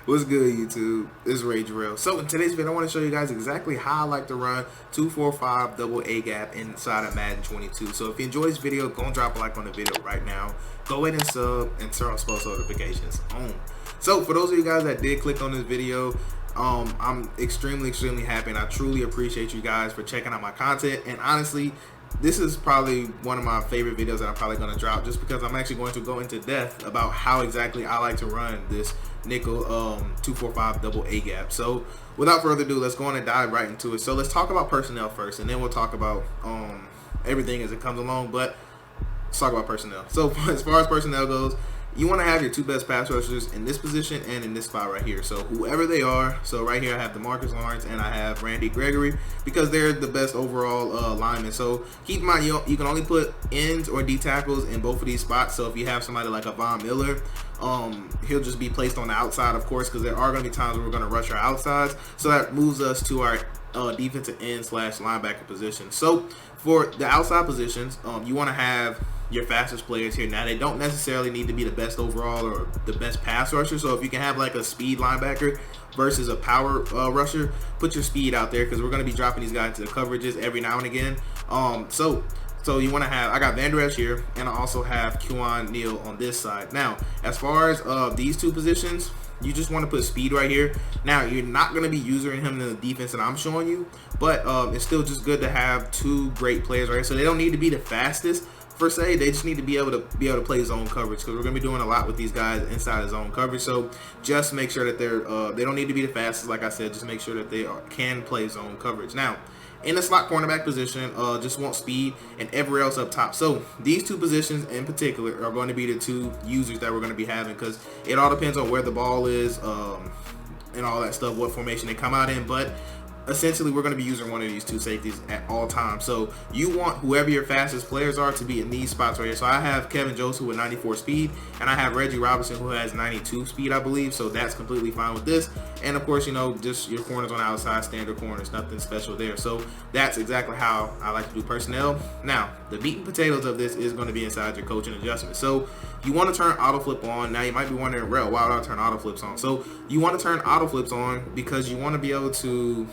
What's good, YouTube? It's Ray Jarrell. So in today's video, I want to show you guys exactly how I like to run 2-4-5 double A gap inside of Madden 22. So if you enjoy this video, go and drop a like on the video right now. Go ahead and sub and turn on post notifications on. So for those of you guys that did click on this video, I'm extremely happy, and I truly appreciate you guys for checking out my content. And honestly, this is probably one of my favorite videos that I'm probably going to drop, just because I'm actually going to go into depth about how exactly I like to run this nickel 2-4-5 double A gap. So without further ado, let's go on and dive right into it. So let's talk about personnel first, and then we'll talk about everything as it comes along. But let's talk about personnel. So as far as personnel goes, you want to have your two best pass rushers in this position and in this spot right here. So whoever they are. So right here I have DeMarcus Lawrence and I have Randy Gregory, because they're the best overall linemen. So keep in mind, you can only put ends or D tackles in both of these spots. So if you have somebody like a Von Miller, he'll just be placed on the outside, of course, because there are going to be times where we're going to rush our outsides. So that moves us to our defensive end / linebacker position. So for the outside positions, you want to have your fastest players here. Now, they don't necessarily need to be the best overall or the best pass rusher. So if you can have like a speed linebacker versus a power rusher, put your speed out there, because we're going to be dropping these guys to the coverages every now and again. So you want to have, I got Van Der Esch here, and I also have Kewan Neal on this side. Now, as far as these two positions, you just want to put speed right here. Now, you're not going to be using him in the defense that I'm showing you, but it's still just good to have two great players right here. So they don't need to be the fastest per se, they just need to be able to play zone coverage, because we're going to be doing a lot with these guys inside of zone coverage. So just make sure that they don't need to be the fastest, like I said. Just make sure that they can play zone coverage. Now, in the slot cornerback position, just want speed, and everywhere else up top. So these two positions in particular are going to be the two users that we're going to be having, because it all depends on where the ball is and all that stuff, what formation they come out in. But essentially, we're going to be using one of these two safeties at all times. So you want whoever your fastest players are to be in these spots right here. So I have Kevin Joseph with 94 speed, and I have Reggie Robinson who has 92 speed, I believe. So that's completely fine with this. And of course, you know, just your corners on the outside, standard corners, nothing special there. So that's exactly how I like to do personnel. Now, the meat and potatoes of this is going to be inside your coaching adjustment. So you want to turn auto flip on. Now you might be wondering, well, why would I turn auto flips on? So you want to turn auto flips on because you want to be able to,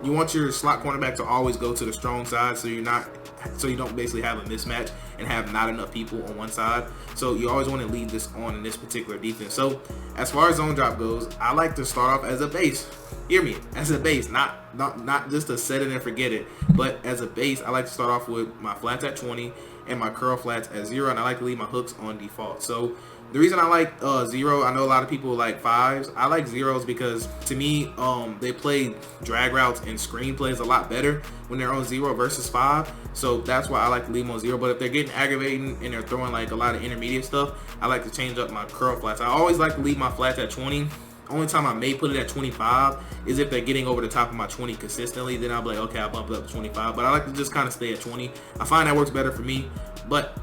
you want your slot cornerback to always go to the strong side, so you don't basically have a mismatch and have not enough people on one side. So you always want to leave this on in this particular defense. So as far as zone drop goes, I like to start off as a base. Hear me, as a base, not just to set it and forget it, but as a base, I like to start off with my flats at 20 and my curl flats at 0, and I like to leave my hooks on default. So the reason I like 0, I know a lot of people like 5s. I like 0s because to me, they play drag routes and screen plays a lot better when they're on 0 versus 5. So that's why I like to leave them on 0. But if they're getting aggravating and they're throwing like a lot of intermediate stuff, I like to change up my curl flats. I always like to leave my flats at 20. Only time I may put it at 25 is if they're getting over the top of my 20 consistently. Then I'll be like, okay, I'll bump it up to 25. But I like to just kind of stay at 20. I find that works better for me. But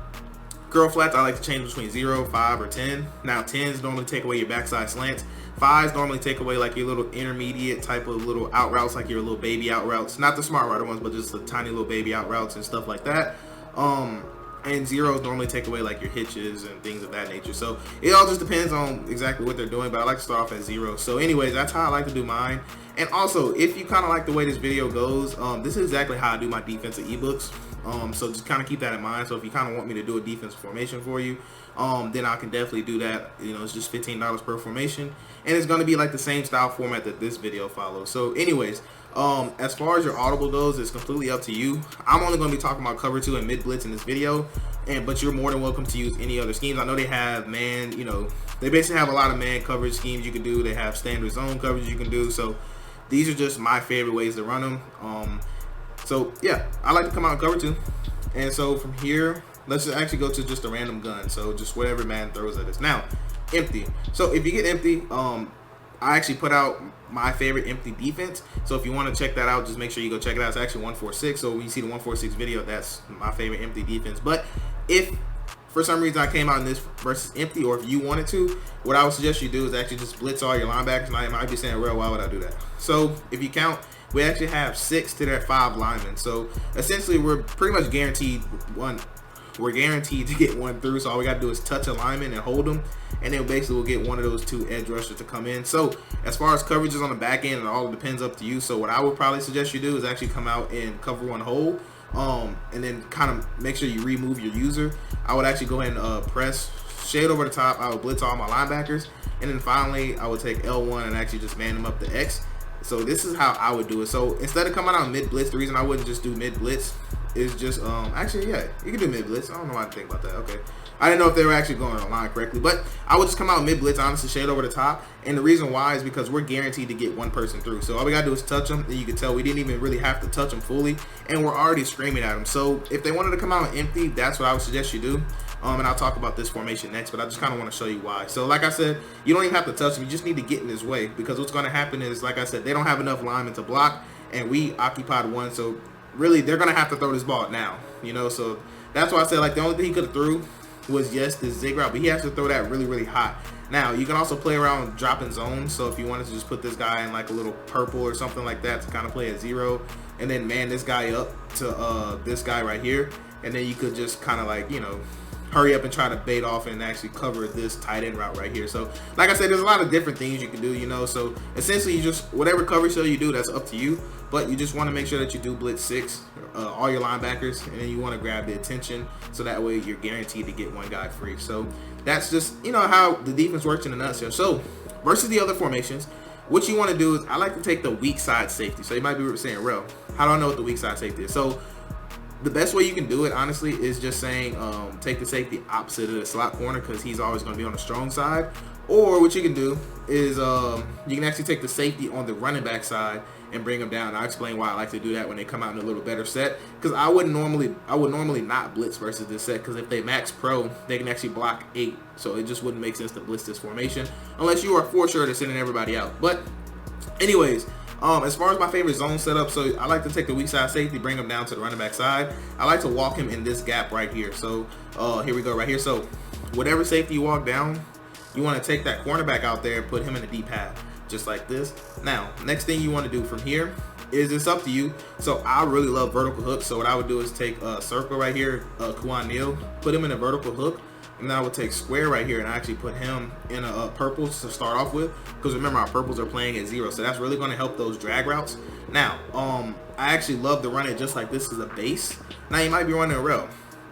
curl flats, I like to change between 0, 5, or 10. Now, 10s normally take away your backside slants. 5s normally take away like your little intermediate type of little out routes, like your little baby out routes. Not the smart rider ones, but just the tiny little baby out routes and stuff like that. And 0s normally take away like your hitches and things of that nature. So it all just depends on exactly what they're doing, but I like to start off at 0. So anyways, that's how I like to do mine. And also, if you kind of like the way this video goes, this is exactly how I do my defensive ebooks. So just kind of keep that in mind. So if you kind of want me to do a defensive formation for you, then I can definitely do that. You know, it's just $15 per formation, and it's going to be like the same style format that this video follows. So anyways, as far as your audible goes, it's completely up to you. I'm only going to be talking about cover 2 and mid blitz in this video, but you're more than welcome to use any other schemes. I know they have man, you know, they basically have a lot of man coverage schemes you can do. They have standard zone coverage you can do. So these are just my favorite ways to run them. So yeah, I like to come out and cover 2. And so from here, let's just actually go to just a random gun. So just whatever man throws at us. Now, empty. So if you get empty, I actually put out my favorite empty defense. So if you want to check that out, just make sure you go check it out. It's actually 146. So when you see the 146 video, that's my favorite empty defense. But if for some reason I came out in this versus empty, or if you wanted to, what I would suggest you do is actually just blitz all your linebackers. And I might be saying, well, why would I do that? So if you count, we actually have 6 to their 5 linemen. So essentially, we're pretty much guaranteed one. We're guaranteed to get one through. So all we got to do is touch a lineman and hold them, and then basically we'll get one of those two edge rushers to come in. So as far as coverages on the back end, it all depends up to you. So what I would probably suggest you do is actually come out and cover one hole, and then kind of make sure you remove your user. I would actually go ahead and press shade over the top. I would blitz all my linebackers, and then finally I would take L1 and actually just man them up to X. So this is how I would do it. So instead of coming out mid blitz, the reason I wouldn't just do mid blitz is just actually, yeah, you can do mid blitz. I don't know why I think about that. Okay, I didn't know if they were actually going online correctly, but I would just come out mid blitz, honestly, shade over the top. And the reason why is because we're guaranteed to get one person through. So all we gotta do is touch them, and you can tell we didn't even really have to touch them fully, and we're already screaming at them. So if they wanted to come out empty, that's what I would suggest you do. And I'll talk about this formation next, but I just kind of want to show you why. So like I said, you don't even have to touch them. You just need to get in his way, because what's going to happen is, like I said, they don't have enough linemen to block, and we occupied one. So really, they're going to have to throw this ball now, you know. So that's why I said, like, the only thing he could have threw was, yes, this zig route, but he has to throw that really, really hot. Now, you can also play around dropping zones. So if you wanted to just put this guy in like a little purple or something like that to kind of play a zero, and then man this guy up to this guy right here, and then you could just kind of, like, you know, hurry up and try to bait off and actually cover this tight end route right here. So like I said, there's a lot of different things you can do, you know. So essentially, you just, whatever coverage show you do, that's up to you, but you just want to make sure that you do blitz 6 all your linebackers, and then you want to grab the attention, so that way you're guaranteed to get one guy free. So that's just, you know, how the defense works in a nutshell. So versus the other formations, what you want to do is, I like to take the weak side safety. So you might be saying, Rel, how do I know what the weak side safety is? So the best way you can do it, honestly, is just saying take the safety opposite of the slot corner, because he's always going to be on the strong side. Or what you can do is you can actually take the safety on the running back side and bring them down. I'll explain why I like to do that when they come out in a little better set, because I would normally not blitz versus this set, because if they max pro, they can actually block 8. So it just wouldn't make sense to blitz this formation unless you are for sure to sending everybody out. But anyways, as far as my favorite zone setup, so I like to take the weak side safety, bring him down to the running back side. I like to walk him in this gap right here. So here we go right here. So whatever safety you walk down, you want to take that cornerback out there and put him in a deep path, just like this. Now, next thing you want to do from here is, it's up to you. So I really love vertical hooks. So what I would do is take a circle right here, Kwan Neal, put him in a vertical hook. And then I would take square right here and actually put him in a purple to start off with, because remember, our purples are playing at 0, so that's really going to help those drag routes. Now, I actually love to run it just like this as a base. Now, you might be running a rail.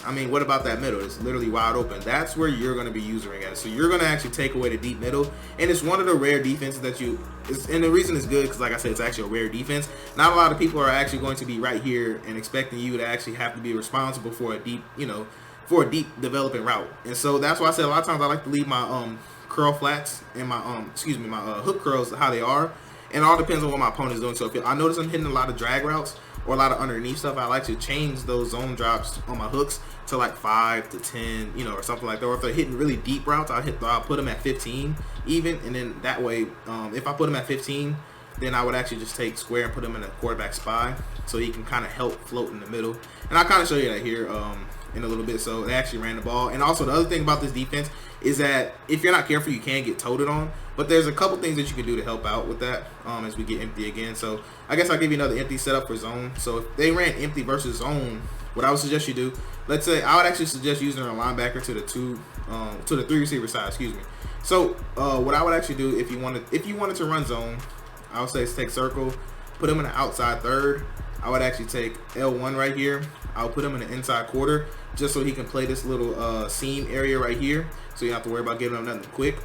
I mean, what about that middle? It's literally wide open. That's where you're going to be using it. So you're going to actually take away the deep middle, and it's one of the rare defenses that and the reason it's good, because like I said, it's actually a rare defense. Not a lot of people are actually going to be right here and expecting you to actually have to be responsible for a deep, you know, for a deep developing route. And so that's why I said a lot of times I like to leave my curl flats and my my hook curls how they are, and it all depends on what my opponent is doing. So if I notice I'm hitting a lot of drag routes or a lot of underneath stuff, I like to change those zone drops on my hooks to like 5 to 10, you know, or something like that. Or if they're hitting really deep routes, I'll put them at 15 even, and then that way if I put them at 15, then I would actually just take square and put him in a quarterback spy, so he can kind of help float in the middle. And I'll kind of show you that here in a little bit. So they actually ran the ball. And also the other thing about this defense is that if you're not careful, you can get toted on. But there's a couple things that you can do to help out with that as we get empty again. So I guess I'll give you another empty setup for zone. So if they ran empty versus zone, what I would suggest you do, let's say I would actually suggest using a linebacker to the 3 receiver side, excuse me. So what I would actually do, if you wanted to run zone, I would say take circle, put him in the outside third. I would actually take L1 right here. I'll put him in the inside quarter, just so he can play this little seam area right here, so you don't have to worry about giving him nothing quick.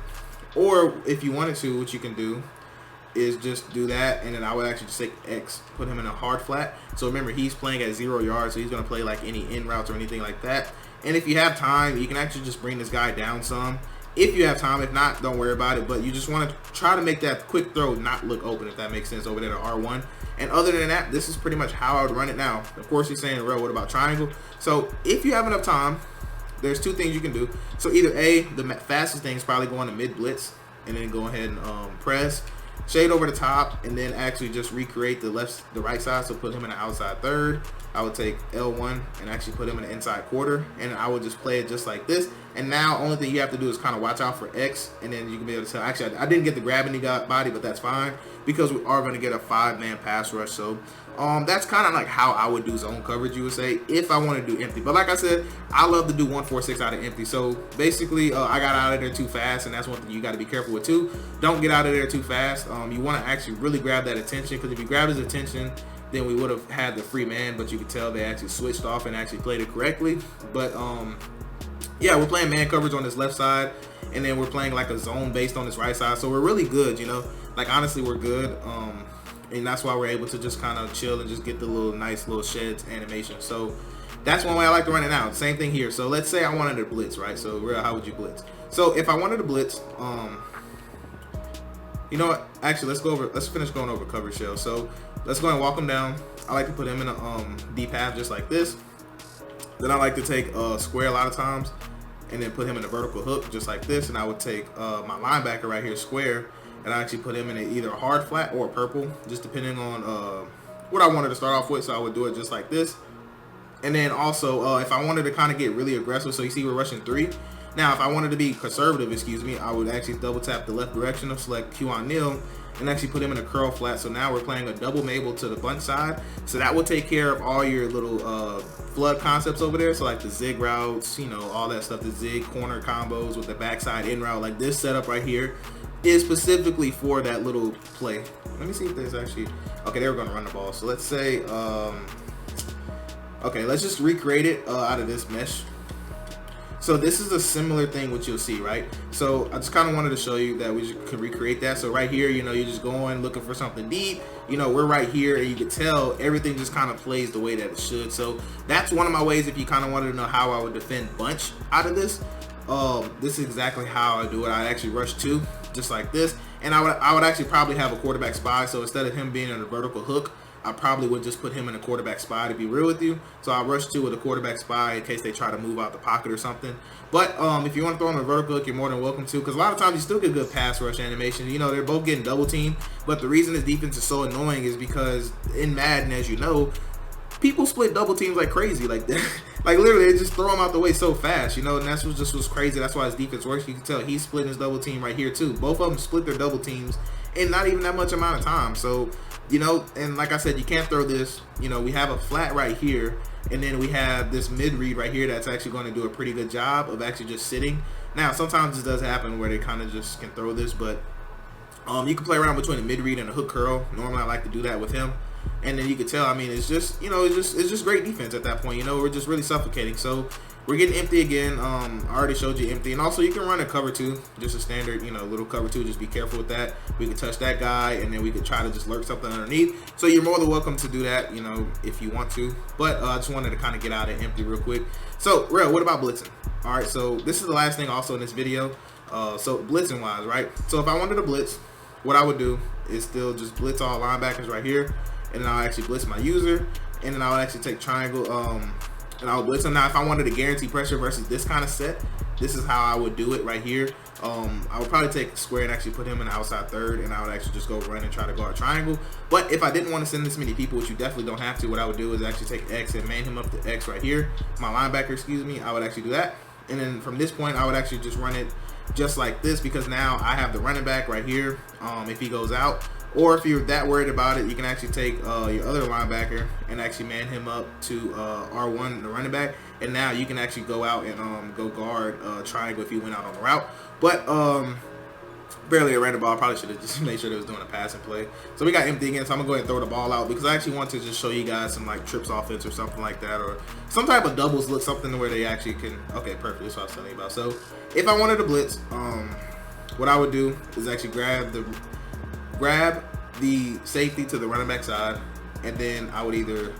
Or if you wanted to, what you can do is just do that, and then I would actually just take X, put him in a hard flat. So remember, he's playing at 0 yards, so he's going to play like any in routes or anything like that. And if you have time, you can actually just bring this guy down some. If you have time, if not, don't worry about it. But you just want to try to make that quick throw not look open, if that makes sense, over there to R1. And other than that, this is pretty much how I would run it now. Of course, you're saying, well, what about triangle? So if you have enough time, there's 2 things you can do. So either A, the fastest thing is probably going to mid blitz, and then go ahead and press, shade over the top, and then actually just recreate the right side. So put him in the outside third. I would take L1 and actually put him in the inside quarter, and I would just play it just like this. And now only thing you have to do is kind of watch out for X, and then you can be able to tell. Actually, I didn't get the grabbing body, but that's fine. because we are going to get a 5-man pass rush. So that's kind of like how I would do zone coverage, you would say, if I want to do empty. But like I said, I love to do 1-4-6 out of empty. So basically, I got out of there too fast, and that's one thing you got to be careful with too. Don't get out of there too fast. You want to actually really grab that attention, because if you grab his attention, then we would have had the free man, but you could tell they actually switched off and actually played it correctly. But yeah, we're playing man coverage on this left side, and then we're playing like a zone based on this right side. So we're really good, you know, like honestly, we're good. And that's why we're able to just kind of chill and just get the little nice little sheds animation. So that's one way I like to run it out. Same thing here. So let's say I wanted to blitz, right? So real, how would you blitz? So if I wanted to blitz, you know what? Actually, let's finish going over coverage shell. So let's go and walk him down. I like to put him in a deep half just like this. Then I like to take a square a lot of times and then put him in a vertical hook just like this. And I would take my linebacker right here square, and I actually put him in either a hard flat or a purple, just depending on what I wanted to start off with. So I would do it just like this. And then also, if I wanted to kind of get really aggressive, so you see we're rushing 3. Now, if I wanted to be conservative, I would actually double tap the left direction of select Q on nil and actually put him in a curl flat. So now we're playing a double Mabel to the bunch side. So that will take care of all your little flood concepts over there. So like the zig routes, you know, all that stuff, the zig corner combos with the backside in route. Like this setup right here is specifically for that little play. Let me see if there's actually, okay, they were going to run the ball. So let's say, okay, let's just recreate it out of this mesh. So this is a similar thing which you'll see, right? So I just kind of wanted to show you that we could recreate that. So right here, you know, you're just going looking for something deep. You know, we're right here, and you can tell everything just kind of plays the way that it should. So that's one of my ways if you kind of wanted to know how I would defend bunch out of this. This is exactly how I do it. I actually rush 2 just like this, and I would actually probably have a quarterback spy. So instead of him being in a vertical hook, I probably would just put him in a quarterback spy, to be real with you. So I rush 2 with a quarterback spy in case they try to move out the pocket or something. But if you want to throw him a vertical hook, you're more than welcome to, because a lot of times you still get good pass rush animation. You know, they're both getting double teamed, but the reason this defense is so annoying is because in Madden, as you know, people split double teams like crazy, like that. Like literally, they just throw him out the way so fast, you know, and that's what just was crazy. That's why his defense works. You can tell he's splitting his double team right here too. Both of them split their double teams in not even that much amount of time. So, you know, and like I said, you can't throw this. You know, we have a flat right here, and then we have this mid read right here that's actually going to do a pretty good job of actually just sitting. Now, sometimes this does happen where they kind of just can throw this, but you can play around between a mid read and a hook curl. Normally, I like to do that with him. And then you can tell, I mean, it's just, you know, it's just great defense at that point. You know, we're just really suffocating. So we're getting empty again. I already showed you empty. And also you can run a cover 2, just a standard, you know, little cover 2. Just be careful with that. We can touch that guy, and then we could try to just lurk something underneath. So you're more than welcome to do that, you know, if you want to. But I just wanted to kind of get out of empty real quick. So, real, what about blitzing? All right, so this is the last thing also in this video. So blitzing wise, right? So if I wanted to blitz, what I would do is still just blitz all linebackers right here. And then I'll actually blitz my user, and then I'll actually take triangle, and I'll blitz him. Now, if I wanted to guarantee pressure versus this kind of set, this is how I would do it right here. I would probably take a square and actually put him in the outside third, and I would actually just go run and try to guard triangle. But if I didn't want to send this many people, which you definitely don't have to, what I would do is actually take X and man him up to X right here. My linebacker, excuse me, I would actually do that. And then from this point, I would actually just run it just like this, because now I have the running back right here if he goes out. Or if you're that worried about it, you can actually take your other linebacker and actually man him up to R1, the running back. And now you can actually go out and go guard triangle if you went out on the route. But barely a random ball. I probably should have just made sure they was doing a passing play. So we got empty again, so I'm going to go ahead and throw the ball out, because I actually want to just show you guys some like trips offense or something like that, or some type of doubles look, something where they actually can, okay, perfect, that's what I was telling you about. So if I wanted to blitz, what I would do is actually grab the safety to the running back side, and then I would either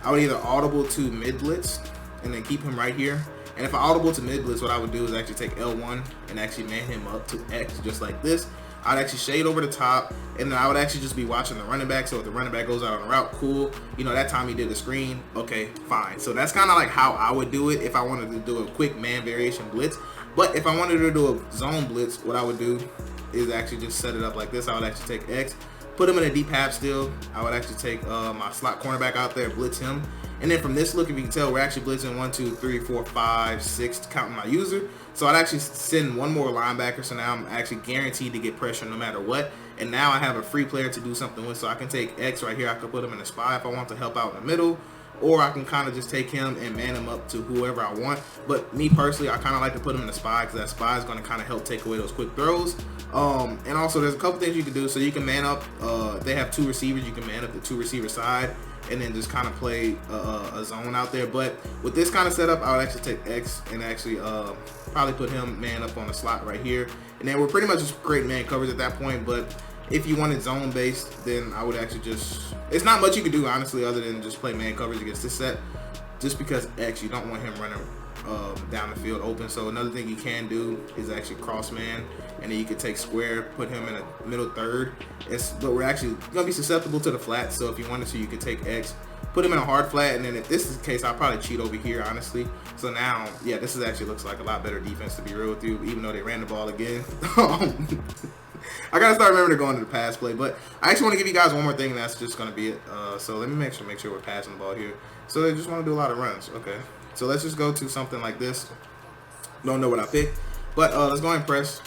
audible to mid blitz and then keep him right here. And if I audible to mid blitz, what I would do is actually take L1 and actually man him up to X just like this. I'd actually shade over the top, and then I would actually just be watching the running back. So if the running back goes out on the route, cool. You know, that time he did the screen, okay, fine. So that's kind of like how I would do it if I wanted to do a quick man variation blitz. But if I wanted to do a zone blitz, what I would do is actually just set it up like this. I would actually take X, put him in a deep half still. I would actually take my slot cornerback out there, blitz him. And then from this look, if you can tell, we're actually blitzing 1, 2, 3, 4, 5, 6, counting my user. So I'd actually send one more linebacker. So now I'm actually guaranteed to get pressure no matter what. and now I have a free player to do something with. So I can take X right here, I can put him in a spy if I want to help out in the middle, or I can kind of just take him and man him up to whoever I want. But me personally, I kind of like to put him in a spy because that spy is going to kind of help take away those quick throws. And also there's a couple things you can do. So you can man up, they have 2 receivers, you can man up the 2 receiver side and then just kind of play a zone out there. But with this kind of setup, I would actually take X and actually probably put him man up on the slot right here. And then we're pretty much just creating man coverage at that point. But if you wanted zone based, then I would actually just, it's not much you can do honestly other than just play man coverage against this set, just because X, you don't want him running down the field open. So another thing you can do is actually cross man, and then you can take square, put him in a middle third. But we're actually gonna be susceptible to the flat, so if you wanted to, you could take X, put him in a hard flat, and then if this is the case, I'll probably cheat over here honestly. So now, yeah, this is actually looks like a lot better defense, to be real with you, even though they ran the ball again. I gotta start remembering to go into the pass play, but I actually want to give you guys one more thing, and that's just gonna be it. So let me make sure we're passing the ball here. So they just want to do a lot of runs. Okay, so let's just go to something like this. Don't know what I picked, but let's go ahead and press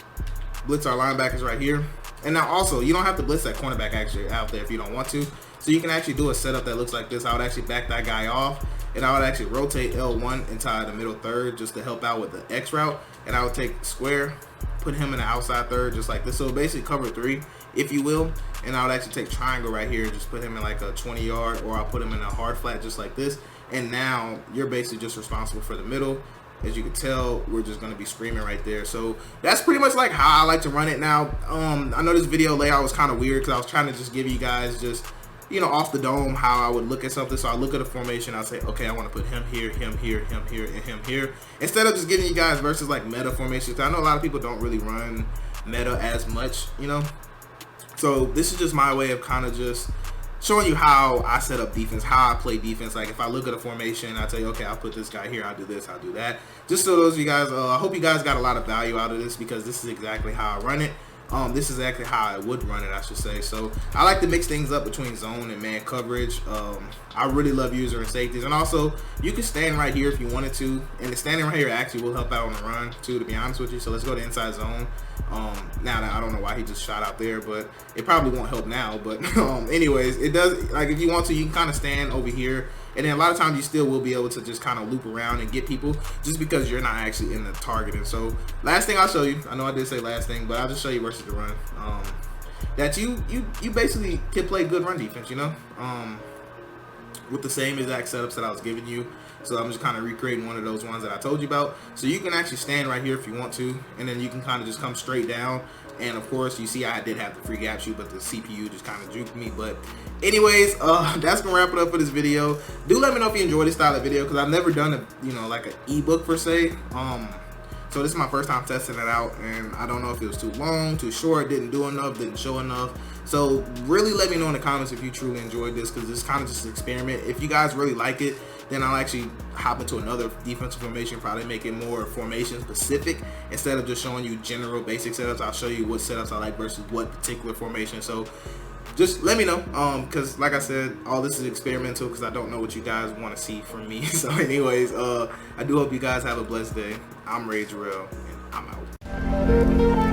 blitz our linebackers right here. And now also, you don't have to blitz that cornerback actually out there if you don't want to. So you can actually do a setup that looks like this. I would actually back that guy off, and I would actually rotate L1 inside the middle third just to help out with the X route. And I would take square, put him in the outside third just like this. So basically cover 3, if you will. And I would actually take triangle right here, just put him in like a 20-yard, or I'll put him in a hard flat just like this. And now you're basically just responsible for the middle. As you can tell, we're just going to be screaming right there. So that's pretty much like how I like to run it now. I know this video layout was kind of weird because I was trying to just give you guys just, you know, off the dome how I would look at something. So I look at a formation, I'll say, okay, I want to put him here, him here, him here, and him here, instead of just giving you guys versus like meta formations. I know a lot of people don't really run meta as much, you know. So this is just my way of kind of just showing you how I set up defense, how I play defense. Like if I look at a formation, I tell you, okay, I'll put this guy here, I'll do this, I'll do that. Just so those of you guys, I hope you guys got a lot of value out of this, because this is exactly how I run it. This is exactly how I would run it, I should say. So I like to mix things up between zone and man coverage. I really love user and safeties, and also you can stand right here if you wanted to, and the standing right here actually will help out on the run too, to be honest with you. So let's go to inside zone. Now I don't know why he just shot out there, but it probably won't help now. But anyways, it does, like if you want to, you can kind of stand over here, and then a lot of times you still will be able to just kind of loop around and get people just because you're not actually in the targeting. So last thing I'll show you, I know I did say last thing, but I'll just show you versus the run, that you basically can play good run defense, you know, with the same exact setups that I was giving you. So I'm just kind of recreating one of those ones that I told you about. So you can actually stand right here if you want to, and then you can kind of just come straight down. And of course, you see I did have the free gap shoot, but the CPU just kind of juked me. But anyways, that's gonna wrap it up for this video. Do let me know if you enjoyed this style of video, because I've never done a, you know, like an ebook per se. So this is my first time testing it out, and I don't know if it was too long, too short, didn't do enough, didn't show enough. So really let me know in the comments if you truly enjoyed this, because this is kind of just an experiment. If you guys really like it, then I'll actually hop into another defensive formation, probably make it more formation specific. Instead of just showing you general basic setups, I'll show you what setups I like versus what particular formation. So just let me know, because like I said, all this is experimental, because I don't know what you guys want to see from me. So anyways, I do hope you guys have a blessed day. I'm Rage Real, and I'm out.